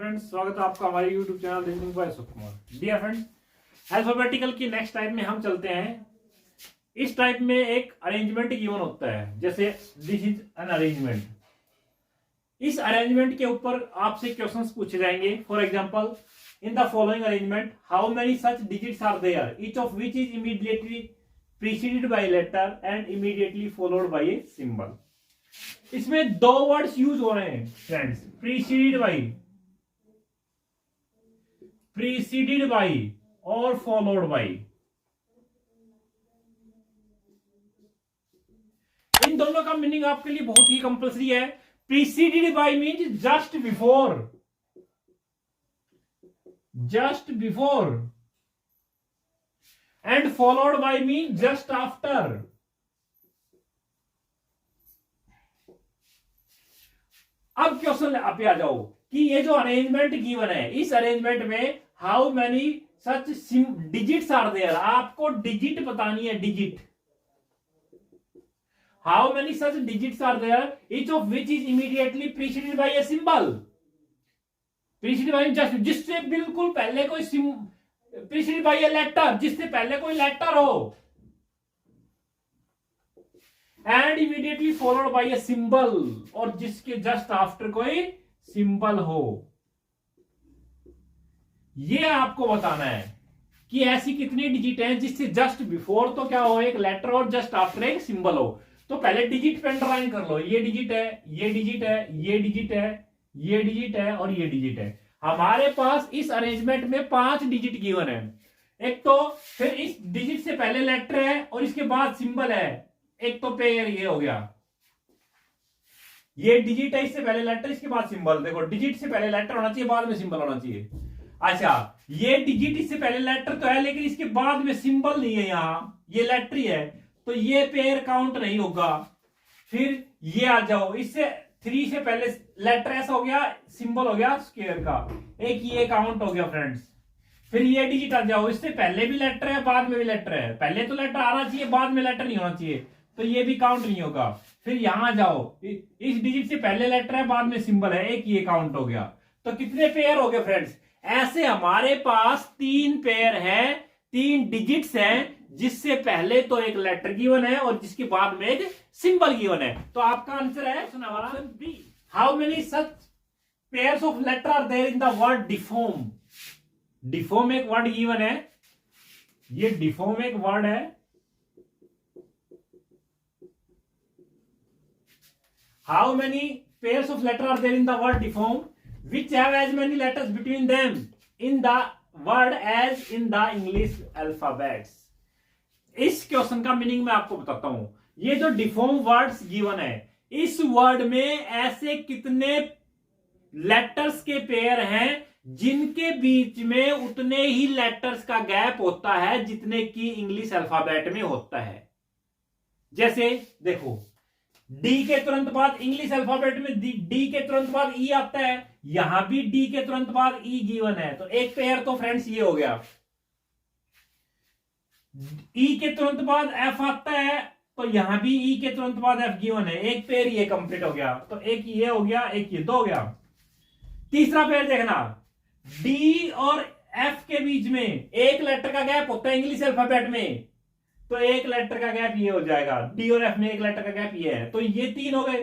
Friends, स्वागत है आपका हमारे YouTube channel listening by Ashok Kumar. Dear friends, alphabetical की नेक्स्ट टाइप में हम चलते हैं। इस टाइप में एक अरेंजमेंट गिवन होता है, जैसे दिस इज एन अरेंजमेंट। इस अरेंजमेंट के ऊपर आपसे क्वेश्चंस पूछे जाएंगे। For example, in the following arrangement how many such digits are there, each of which is immediately preceded by letter and immediately followed by a symbol. इसमें दो words use हो रहे हैं फ्रेंड्स, प्रीसीडेड बाई और followed by. इन दोनों का meaning आपके लिए बहुत ही कंपल्सरी है। Preceded by means just before and followed by mean just after. अब क्वेश्चन पे आ जाओ कि ये जो अरेंजमेंट गिवन है, इस अरेंजमेंट में how many such digits are there. आपको डिजिट बतानी है, digit. How many such digits are there, each of which is immediately preceded by a symbol. Preceded by just, जिससे बिल्कुल पहले कोई प्रीसीडेड बाय ए लेटर, जिससे पहले कोई लेटर हो, and immediately followed by a symbol, और जिसके जस्ट आफ्टर कोई सिंबल हो। ये आपको बताना है कि ऐसी कितनी डिजिट हैं जिससे जस्ट बिफोर तो क्या हो, एक लेटर, और जस्ट आफ्टर एक सिंबल हो। तो पहले डिजिट पे अंडरलाइन कर लो। ये डिजिट है, ये डिजिट है, ये डिजिट है, ये डिजिट है और ये डिजिट है। हमारे पास इस अरेंजमेंट में 5 डिजिट गिवन है। एक तो फिर इस डिजिट से पहले लेटर है और इसके बाद सिंबल है। एक तो पेयर ये हो गया, ये डिजिट है, इससे पहले लेटर, इसके बाद सिंबल। देखो, डिजिट से पहले लेटर होना चाहिए, बाद में सिंबल होना चाहिए। अच्छा, ये डिजिट इससे पहले लेटर तो है, लेकिन इसके बाद में सिंबल नहीं है, यहां ये लेटर ही है, तो ये पेयर काउंट नहीं होगा। फिर ये आ जाओ, इससे 3 से पहले लेटर ऐसा हो गया, सिंबल हो गया स्क्वायर का, एक ये काउंट हो गया फ्रेंड्स। फिर ये डिजिट आ जाओ, इससे पहले भी लेटर है, बाद में भी लेटर है। पहले तो लेटर आना चाहिए, बाद में लेटर नहीं होना चाहिए, तो ये भी काउंट नहीं होगा। फिर यहां जाओ, इस डिजिट से पहले लेटर है, बाद में सिंबल है, एक ये काउंट हो गया। तो कितने पेयर हो गए फ्रेंड्स? ऐसे हमारे पास 3 पेयर है, 3 डिजिट्स हैं, जिससे पहले तो एक लेटर गिवन है और जिसके बाद में एक सिंबल गिवन है। तो आपका आंसर है option B. How many such pairs of letter are there in the word deform. Deform एक वर्ड गिवन है, ये डिफॉर्म एक वर्ड है। How many pairs of letters are there in the word deform, which have as many letters between them in the word as in the English alphabets? इस question का meaning मैं आपको बताता हूं। ये जो डिफॉर्म वर्ड्स गिवन है, इस वर्ड में ऐसे कितने लेटर्स के पेयर हैं जिनके बीच में उतने ही लेटर्स का गैप होता है जितने की इंग्लिश अल्फाबेट में होता है। जैसे देखो, डी के तुरंत बाद इंग्लिश अल्फाबेट में डी के तुरंत बाद ई आता है, यहां भी डी के तुरंत बाद ई गिवन है, तो एक पेयर तो फ्रेंड्स ये हो गया। ई के तुरंत बाद एफ आता है, तो यहां भी ई के तुरंत बाद एफ गिवन है, एक पेयर ये कंप्लीट हो गया। तो एक ये हो गया, एक ये, 2 हो गया। तीसरा पेयर देखना, डी और एफ के बीच में एक लेटर का गैप होता है इंग्लिश अल्फाबेट में, तो एक लेटर का गैप ये हो जाएगा। डी और एफ में एक लेटर का गैप ये है, तो ये 3 हो गए।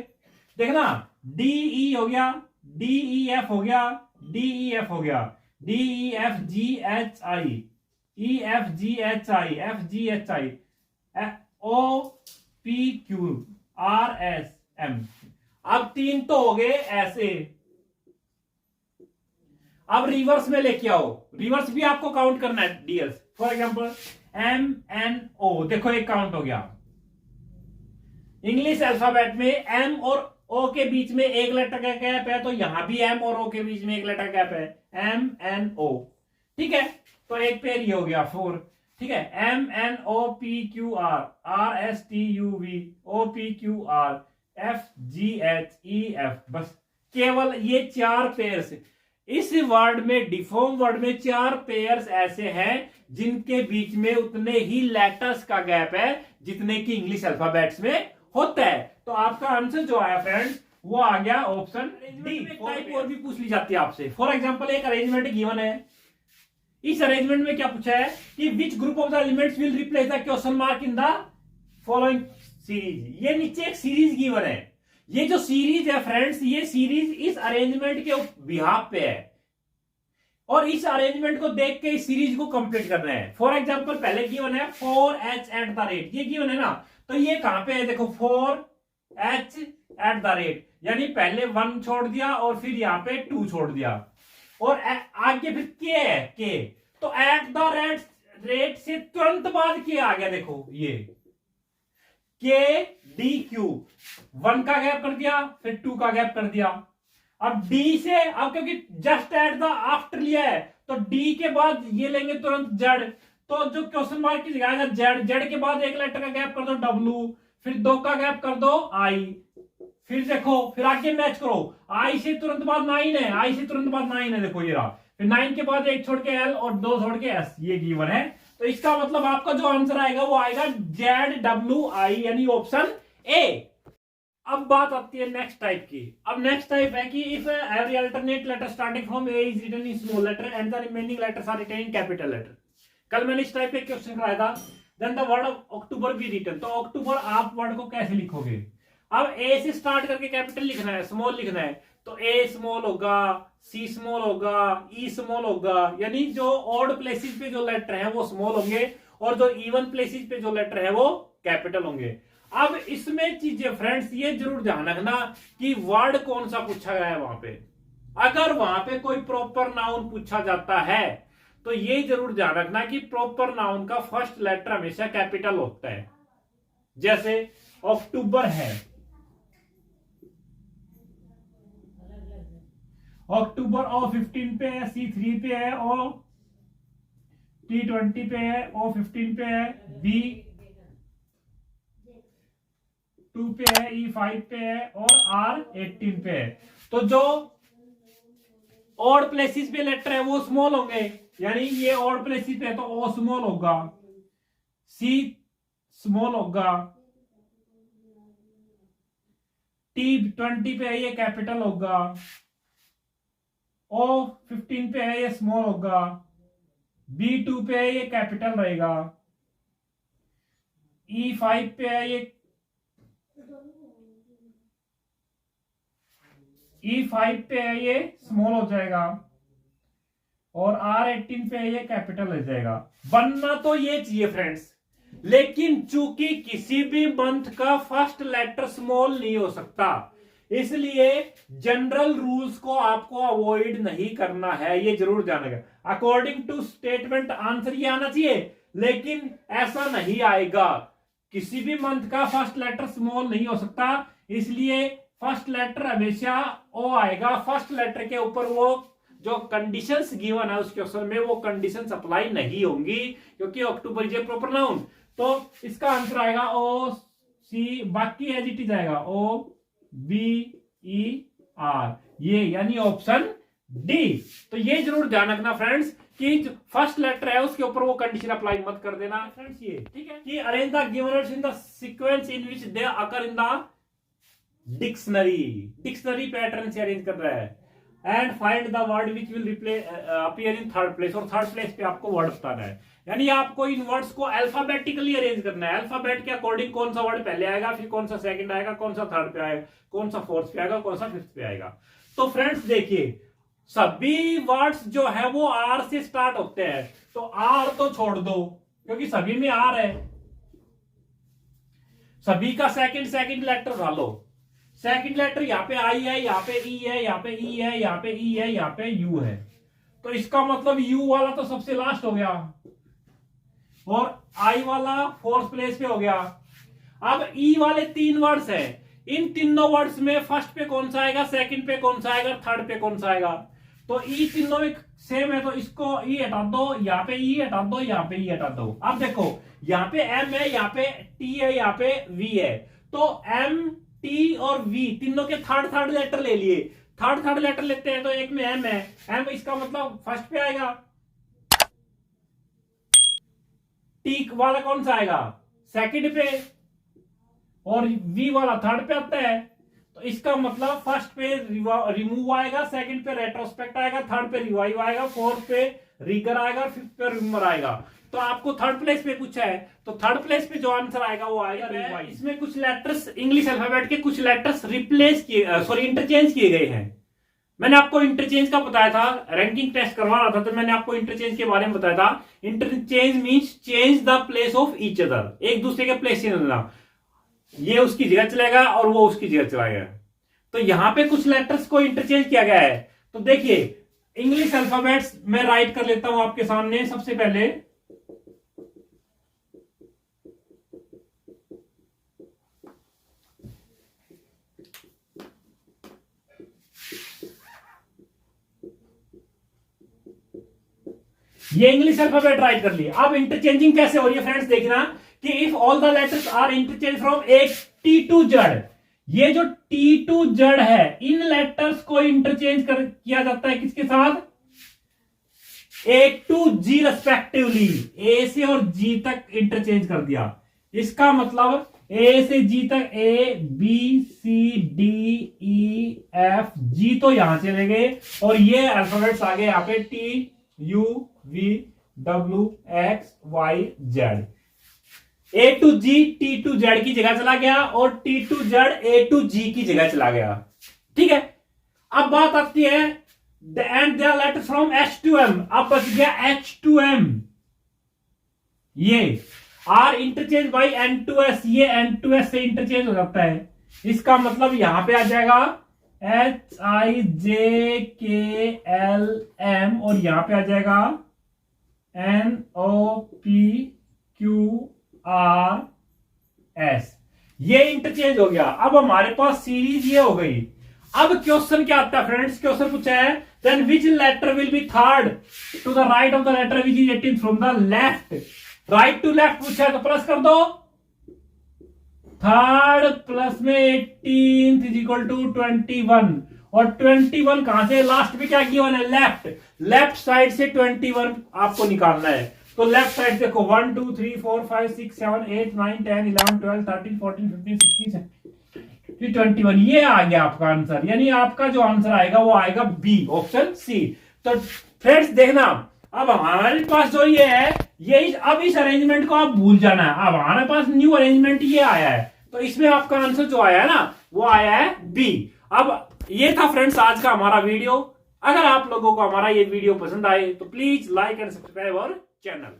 देखना, डी ई हो गया, डी ई एफ हो गया, डी ई एफ हो गया, D E F G H I, E F G H I, F G H I, O P Q R S M. अब 3 तो हो गए ऐसे। अब रिवर्स में लेके आओ, रिवर्स भी आपको काउंट करना है dears. For example, M N O, देखो एक काउंट हो गया। इंग्लिश अल्फाबेट में एम और ओ के बीच में एक लेटर का गैप है, तो यहां भी एम और ओ के बीच में एक लेटर गैप है, एम एन ओ। ठीक है, तो एक पेयर ये हो गया 4। ठीक है, M N O P Q R, R S T U V, O P Q R, F G H E F. बस केवल ये 4 पेयर्स इस वर्ड में, डिफॉर्म वर्ड में 4 पेयर्स ऐसे हैं जिनके बीच में उतने ही लेटर्स का गैप है जितने की इंग्लिश अल्फाबेट्स में होता है। तो आपका आंसर जो आया फ्रेंड्स, वो आ गया ऑप्शन डी। टाइप और भी पूछ ली जाती है आपसे। फॉर एग्जांपल एक अरेंजमेंट गिवन है, इस अरेंजमेंट में क्या पूछा है कि which group of the elements will replace the question mark in the following series. ये नीचे एक सीरीज गिवन है, ये जो सीरीज है फ्रेंड्स, ये सीरीज इस अरेंजमेंट के बिहाफ पे है और इस अरेंजमेंट को देख के इस सीरीज को कंप्लीट करना है। फॉर एग्जांपल पहले गिवन है 4h@, ये गिवन है ना, तो ये कहां पे है देखो 4h@, यानी पहले 1 छोड़ दिया और फिर यहां पे 2 छोड़ दिया और आगे फिर के है के, तो एट द रेट से तुरंत बाद के आ गया। देखो ये के डी क्यू, 1 का गैप कर दिया फिर 2 का गैप कर दिया। अब डी से, अब क्योंकि जस्ट एट द आफ्टर लिया है तो डी के बाद ये लेंगे तुरंत जेड, तो जो क्वेश्चन मार्क की जगह आएगा जेड, जेड के बाद एक लेटर का गैप कर दो डब्ल्यू, फिर 2 का गैप कर दो आई, फिर देखो फिर आगे मैच करो, आई से तुरंत बाद 9 है, आई से तुरंत बाद 9 है, देखो ये रहा, फिर 9 के बाद 1 छोड़ के एल और 2 छोड़ के एस, ये गिवन है। तो इसका मतलब आपका जो आंसर आएगा वो आएगा जेड डब्ल्यू आई, यानी ऑप्शन ए। अब बात आती है नेक्स्ट टाइप की। अब नेक्स्ट टाइप है कि if every alternate letter starting from A is written in small letter and the remaining letters are written in capital letter. कल मैंने इस टाइप का क्वेश्चन कराया था। Then the word October be written, तो October आप वर्ड को कैसे लिखोगे? अब ए से स्टार्ट करके कैपिटल लिखना है, स्मॉल लिखना है, तो ए स्मॉल होगा, सी स्मॉल होगा, ई स्मॉल होगा, यानी जो ऑड प्लेसेस पे जो लेटर है वो स्मॉल होंगे और जो इवन प्लेसेस पे जो लेटर है वो कैपिटल होंगे। अब इसमें चीजें फ्रेंड्स ये जरूर ध्यान रखना कि वर्ड कौन सा पूछा गया है वहां पे। अगर वहां पे कोई प्रॉपर नाउन पूछा जाता है तो ये जरूर ध्यान रखना कि प्रॉपर नाउन का फर्स्ट लेटर हमेशा कैपिटल होता है। जैसे अक्टूबर है, अक्टूबर O15 पे है, C3 पे है, T20 पे है, O15 पे है, B2 पे है, E5 पे है और R18 पे है। तो जो ऑड प्लेसेस पे लेटर है वो स्मॉल होंगे, यानी ये ऑड प्लेसेस पे है तो O स्मॉल होगा, C स्मॉल होगा, T20 पे है ये कैपिटल होगा, O15 पे है ये स्मॉल होगा, B2 पे है ये कैपिटल रहेगा, E5 पे है ये E5 पे है ये स्मॉल हो जाएगा और R18 पे है ये कैपिटल हो जाएगा। बनना तो ये चाहिए फ्रेंड्स, लेकिन चूंकि किसी भी मंथ का फर्स्ट लेटर स्मॉल नहीं हो सकता, इसलिए जनरल रूल्स को आपको अवॉइड नहीं करना है, ये जरूर जानना। अकॉर्डिंग टू स्टेटमेंट आंसर ये आना चाहिए, लेकिन ऐसा नहीं आएगा। किसी भी मंथ का फर्स्ट लेटर स्मॉल नहीं हो सकता, इसलिए फर्स्ट लेटर हमेशा ओ आएगा। फर्स्ट लेटर के ऊपर वो जो कंडीशंस गिवन है उस क्वेश्चन में वो कंडीशंस अप्लाई नहीं होंगी, क्योंकि October is a proper noun. तो इसका आंसर आएगा O C, बाकी एज इट इज आएगा OBER, ये यानी ऑप्शन डी। तो ये जरूर ध्यान रखना फ्रेंड्स कि जो फर्स्ट लेटर है उसके ऊपर वो कंडीशन अप्लाई मत कर देना फ्रेंड्स। ये ठीक है कि arrange the given words in the sequence in which they occur in the dictionary pattern से अरेंज कर रहा है and find the word which will appear in third place, और थर्ड प्लेस पे आपको वर्ड बताना है। यानी आपको इन वर्ड्स को अल्फाबेटिकली अरेंज करना है। अल्फाबेट के अकॉर्डिंग कौन सा वर्ड पहले आएगा, फिर कौन सा सेकंड आएगा, कौन सा थर्ड पे आएगा, कौन सा फोर्थ पे आएगा, कौन सा फिफ्थ पे आएगा। तो फ्रेंड्स देखिए सभी वर्ड्स जो है वो आर से स्टार्ट होते हैं, तो आर तो छोड़ दो क्योंकि सभी में आर है। सभी का सेकंड लेटर डालो। सेकंड लेटर यहाँ पे आई है, यहाँ पे ई है, यहाँ पे ई है, यहाँ पे ई है, यहाँ पे यू है, तो इसका मतलब यू वाला तो सबसे लास्ट हो गया और आई वाला फोर्थ प्लेस पे हो गया। अब ई वाले 3 वर्ड्स है, इन तीनों वर्ड्स में फर्स्ट पे कौन सा आएगा, सेकंड पे कौन सा आएगा, थर्ड पे कौन सा आएगा। तो ई तीनों में सेम है, तो इसको ई हटा दो, यहाँ पे ई हटा दो, यहाँ पे ई हटा दो। अब देखो यहाँ पे एम है, यहाँ पे टी है, यहाँ पे वी है, तो एम टी और वी तीनों के थर्ड लेटर ले लिए। थर्ड लेटर लेते हैं तो एक में एम है, एम इसका मतलब फर्स्ट पे आएगा। टी वाला कौन सा आएगा, सेकंड पे, और वी वाला थर्ड पे आता है। तो तो इसका मतलब फर्स्ट पे रिमूव आएगा, सेकंड पे रेट्रोस्पेक्ट आएगा, थर्ड पे रिवाइव आएगा, फोर्थ पे रिगर आएगा, फिफ्थ पे रिमेंबर आएगा। तो आपको थर्ड प्लेस पे पूछा है, तो थर्ड प्लेस पे जो आंसर आएगा वो आएगा रिवाइव। इसमें कुछ लेटर्स इंग्लिश अल्फाबेट के कुछ लेटर्स रिप्लेस किए, सॉरी इंटरचेंज किए गए हैं। मैंने आपको इंटरचेंज का बताया था, रैंकिंग टेस्ट करवा रहा था तो मैंने आपको इंटरचेंज के बारे में बताया था। Interchange means change the place of each other, एक दूसरे के प्लेस चेंज होना, ये उसकी जगह चलेगा और वो उसकी जगह चला गया। तो यहां पे कुछ लेटर्स को इंटरचेंज किया गया है। तो देखिए इंग्लिश अल्फाबेट्स मैं राइट कर लेता हूं आपके सामने। सबसे पहले ये इंग्लिश अल्फाबेट राइट कर लिया। अब इंटरचेंजिंग कैसे हो रही है फ्रेंड्स, देखना कि if all the letters are interchange from एक टी टू जेड, ये जो टी टू जेड है इन लेटर्स को इंटरचेंज किया जाता है किसके साथ, ए टू जी रेस्पेक्टिवली। ए से और जी तक इंटरचेंज कर दिया। इसका मतलब ए से जी तक A B C D E F G तो यहां चले गए और ये अल्फाबेट्स आ गए यहां पे T U V W X Y Z. A to G T to Z की जगह चला गया और T to Z A to G की जगह चला गया। ठीक है, अब बात आती है and they are letter from H to M. अब बच गया एच टू एम, ये are interchange by N to S, ये एन टू एस से इंटरचेंज हो जाता है। इसका मतलब यहां पे आ जाएगा एच आई जे के एल एम और यहां पे आ जाएगा N O P Q R S, ये इंटरचेंज हो गया। अब हमारे पास सीरीज ये हो गई। अब क्वेश्चन क्या आता है फ्रेंड्स, क्वेश्चन पूछा है then which letter will be third to the right of the letter which is 18 from the left. Right to left पूछा है तो प्लस कर दो, थर्ड प्लस में 18 इज इक्वल टू 21 और 21 कहां से, लास्ट में क्या किया है लेफ्ट, लेफ्ट साइड से 21 आपको निकालना है। तो लेफ्ट साइड देखो 1 2 3 4 5 6 7 8 9 10 11 12 13 14 15 16 17 21, ये आ गया आपका आंसर। यानी आपका जो आंसर आएगा वो आएगा बी, ऑप्शन सी। तो फ्रेंड्स देखना अब हमारे पास जो ये है, ये अब इस अरेंजमेंट को आप भूल जाना है। अब हमारे पास न्यू अरेंजमेंट ये आया है, तो इसमें आपका आंसर जो आया है ना वो आया है बी। अब ये था फ्रेंड्स आज का हमारा वीडियो। अगर आप लोगों को हमारा ये वीडियो पसंद आए तो please like and subscribe our channel.